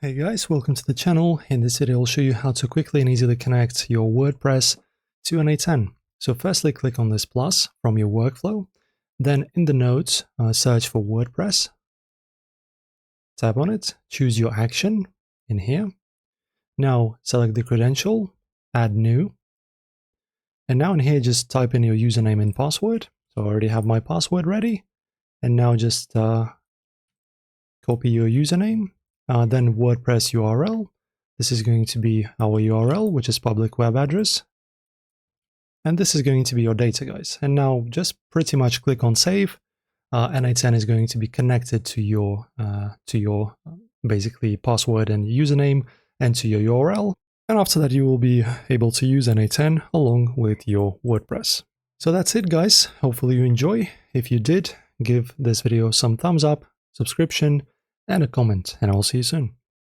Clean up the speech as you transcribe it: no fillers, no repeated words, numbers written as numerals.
Hey guys, welcome to the channel. In this video I'll show you how to quickly and easily connect your WordPress to n8n. So firstly click on this plus from your workflow, then in the notes search for WordPress, tap on it, choose your action in here. Now select the credential, add new, and now in here just type in your username and password. So I already have my password ready, and now just copy your username. Then WordPress URL. This is going to be our URL, which is public web address. And this is going to be your data, guys. And now just pretty much click on save. n8n is going to be connected to your basically password and username and to your URL. And after that, you will be able to use n8n along with your WordPress. So that's it, guys. Hopefully you enjoy. If you did, give this video some thumbs up, subscription, and a comment, and I'll see you soon.